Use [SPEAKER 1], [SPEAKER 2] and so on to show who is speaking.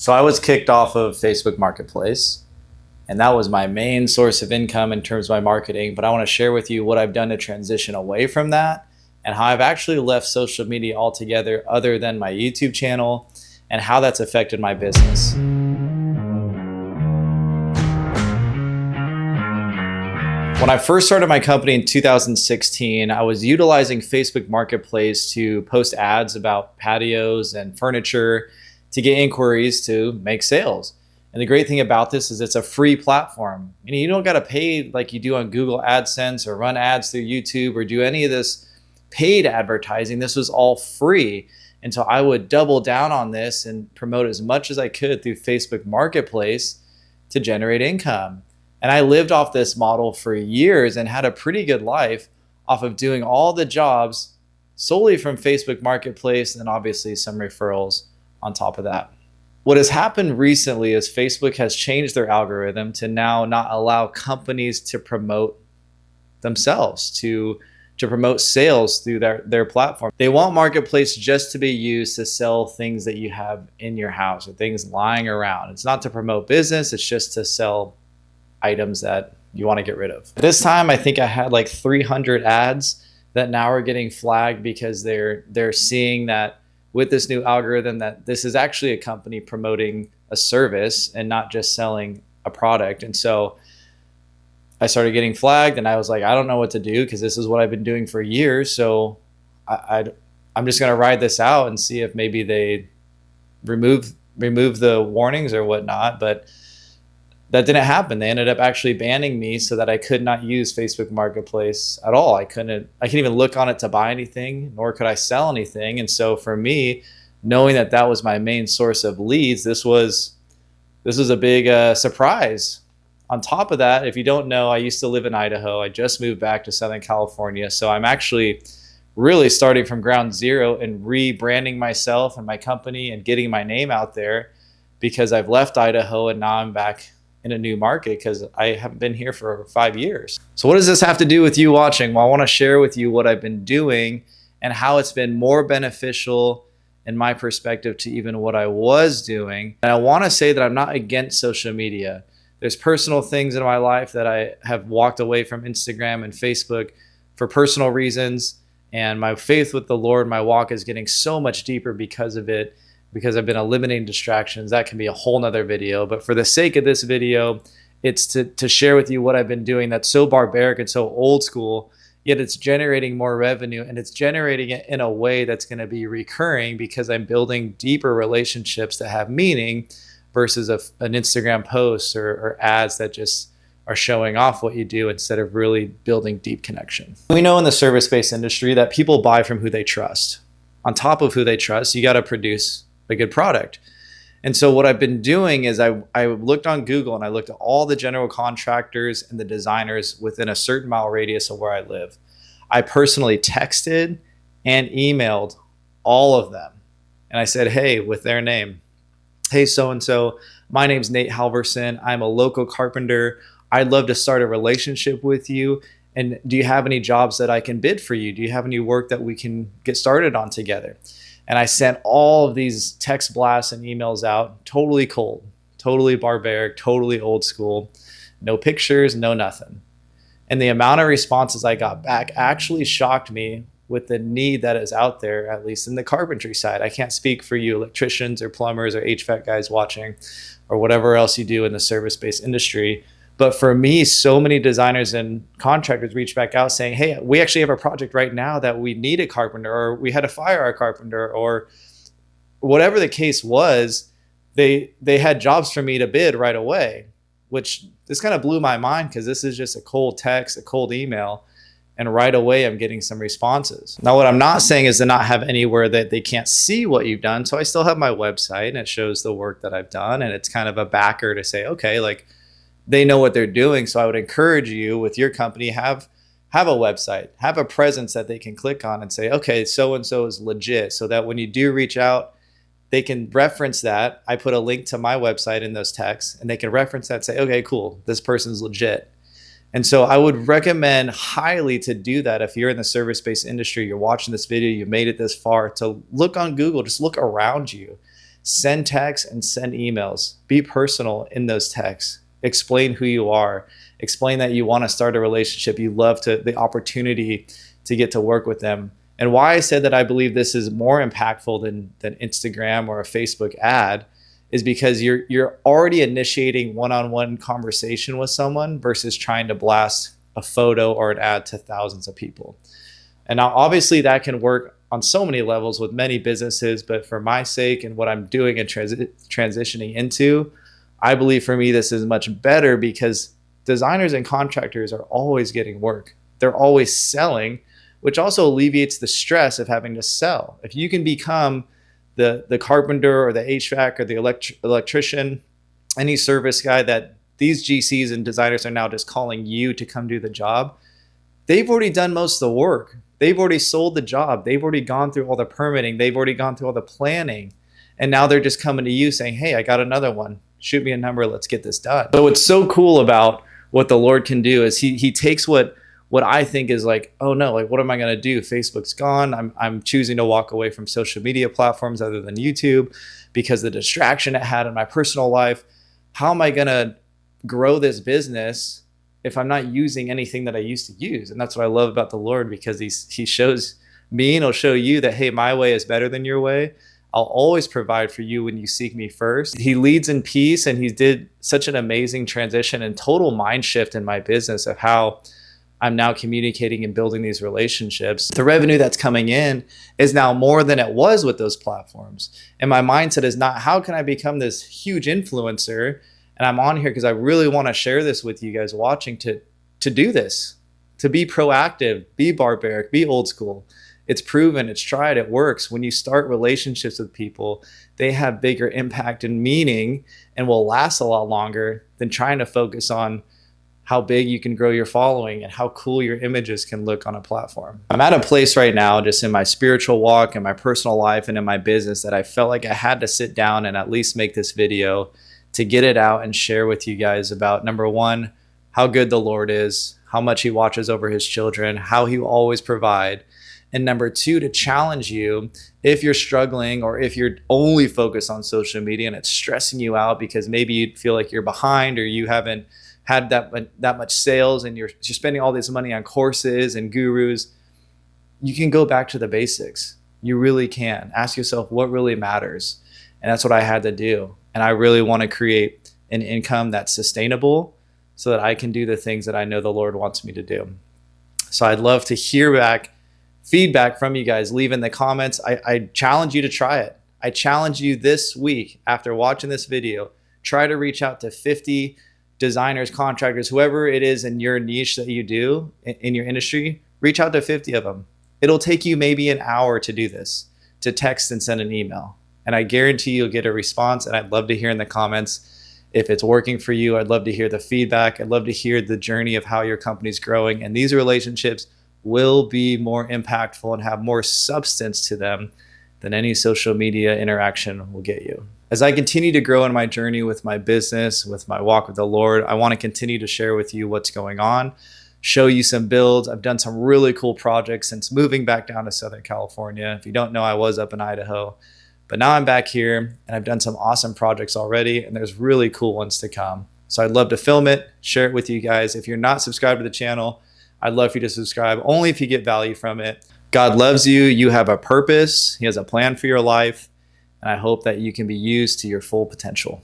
[SPEAKER 1] So I was kicked off of Facebook Marketplace, and that was my main source of income in terms of my marketing. But I want to share with you what I've done to transition away from that and how I've actually left social media altogether other than my YouTube channel and how that's affected my business. When I first started my company in 2016, I was utilizing Facebook Marketplace to post ads about patios and furniture to get inquiries to make sales. And the great thing about this is it's a free platform. You don't got to pay like you do on Google AdSense or run ads through YouTube or do any of this paid advertising. This was all free. And so I would double down on this and promote as much as I could through Facebook Marketplace to generate income. And I lived off this model for years and had a pretty good life off of doing all the jobs solely from Facebook Marketplace and then obviously some referrals on top of that. What has happened recently is Facebook has changed their algorithm to now not allow companies to promote themselves, to promote sales through their platform. They want Marketplace just to be used to sell things that you have in your house or things lying around. It's not to promote business, it's just to sell items that you want to get rid of. This time, I think I had like 300 ads that now are getting flagged because they're seeing that with this new algorithm that this is actually a company promoting a service and not just selling a product. And so I started getting flagged and I was like, I don't know what to do because this is what I've been doing for years. So I'm just going to ride this out and see if maybe they remove the warnings or whatnot. But that didn't happen. They ended up actually banning me so that I could not use Facebook Marketplace at all. I couldn't even look on it to buy anything, nor could I sell anything. And so for me, knowing that that was my main source of leads, this was a big surprise. On top of that, if you don't know, I used to live in Idaho. I just moved back to Southern California. So I'm actually really starting from ground zero and rebranding myself and my company and getting my name out there because I've left Idaho and now I'm back in a new market because I haven't been here for 5 years. So what does this have to do with you watching? Well, I want to share with you what I've been doing and how it's been more beneficial in my perspective to even what I was doing. And I want to say that I'm not against social media. There's personal things in my life that I have walked away from Instagram and Facebook for personal reasons. And my faith with the Lord, my walk is getting so much deeper because of it, because I've been eliminating distractions. That can be a whole nother video. But for the sake of this video, it's to share with you what I've been doing that's so barbaric and so old school, yet it's generating more revenue and it's generating it in a way that's going to be recurring because I'm building deeper relationships that have meaning versus an Instagram post or ads that just are showing off what you do instead of really building deep connection. We know in the service-based industry that people buy from who they trust. On top of who they trust, you got to produce a good product. And so what I've been doing is I looked on Google and I looked at all the general contractors and the designers within a certain mile radius of where I live. I personally texted and emailed all of them. And I said, hey, with their name, hey, so-and-so, my name's Nate Halverson. I'm a local carpenter. I'd love to start a relationship with you. And do you have any jobs that I can bid for you? Do you have any work that we can get started on together? And I sent all of these text blasts and emails out, totally cold, totally barbaric, totally old school, no pictures, no nothing. And the amount of responses I got back actually shocked me with the need that is out there, at least in the carpentry side. I can't speak for you electricians or plumbers or HVAC guys watching or whatever else you do in the service-based industry. But for me, so many designers and contractors reached back out saying, hey, we actually have a project right now that we need a carpenter, or we had to fire our carpenter, or whatever the case was, they had jobs for me to bid right away, which this kind of blew my mind because this is just a cold text, a cold email. And right away, I'm getting some responses. Now, what I'm not saying is to not have anywhere that they can't see what you've done. So I still have my website and it shows the work that I've done. And it's kind of a backer to say, okay, like, they know what they're doing. So I would encourage you with your company, have a website, have a presence that they can click on and say, okay, so-and-so is legit. So that when you do reach out, they can reference that. I put a link to my website in those texts and they can reference that, say, okay, cool, this person's legit. And so I would recommend highly to do that. If you're in the service-based industry, you're watching this video, you made it this far, to look on Google, just look around you Send texts and send emails. Be personal in those texts. Explain who you are. Explain that you want to start a relationship. You love the opportunity to get to work with them. And why I said that I believe this is more impactful than Instagram or a Facebook ad is because you're already initiating one-on-one conversation with someone versus trying to blast a photo or an ad to thousands of people. And now obviously that can work on so many levels with many businesses, but for my sake and what I'm doing and transitioning into, I believe for me this is much better because designers and contractors are always getting work. They're always selling, which also alleviates the stress of having to sell. If you can become the carpenter or the HVAC or the electrician, any service guy that these GCs and designers are now just calling you to come do the job, they've already done most of the work. They've already sold the job. They've already gone through all the permitting. They've already gone through all the planning. And now they're just coming to you saying, hey, I got another one. Shoot me a number. Let's get this done. So what's so cool about what the Lord can do is he takes what I think is like, oh no, like what am I going to do? Facebook's gone. I'm choosing to walk away from social media platforms other than YouTube because the distraction it had in my personal life. How am I going to grow this business if I'm not using anything that I used to use? And that's what I love about the Lord, because he shows me and he'll show you that, hey, my way is better than your way. I'll always provide for you when you seek me first. He leads in peace, and he did such an amazing transition and total mind shift in my business of how I'm now communicating and building these relationships. The revenue that's coming in is now more than it was with those platforms. And my mindset is not, how can I become this huge influencer? And I'm on here because I really want to share this with you guys watching to do this, to be proactive, be barbaric, be old school. It's proven, it's tried, it works. When you start relationships with people, they have bigger impact and meaning and will last a lot longer than trying to focus on how big you can grow your following and how cool your images can look on a platform. I'm at a place right now, just in my spiritual walk and my personal life and in my business, that I felt like I had to sit down and at least make this video to get it out and share with you guys about, number one, how good the Lord is, how much he watches over his children, how he will always provide. And number two, to challenge you if you're struggling or if you're only focused on social media and it's stressing you out because maybe you feel like you're behind or you haven't had that much sales and you're spending all this money on courses and gurus. You can go back to the basics. You really can. Ask yourself what really matters. And that's what I had to do. And I really want to create an income that's sustainable so that I can do the things that I know the Lord wants me to do. So I'd love to hear feedback from you guys. Leave in the comments. I challenge you to try it. I challenge you this week, after watching this video, try to reach out to 50 designers, contractors, whoever it is in your niche that you do in your industry. Reach out to 50 of them. It'll take you maybe an hour to do this, to text and send an email. And I guarantee you'll get a response. And I'd love to hear in the comments if it's working for you. I'd love to hear the feedback. I'd love to hear the journey of how your company's growing. And these relationships will be more impactful and have more substance to them than any social media interaction will get you. As I continue to grow in my journey with my business, with my walk with the Lord, I want to continue to share with you what's going on, show you some builds. I've done some really cool projects since moving back down to Southern California. If you don't know, I was up in Idaho. But now I'm back here and I've done some awesome projects already, and there's really cool ones to come. So I'd love to film it, share it with you guys. If you're not subscribed to the channel, I'd love for you to subscribe, only if you get value from it. God loves you. You have a purpose. He has a plan for your life. And I hope that you can be used to your full potential.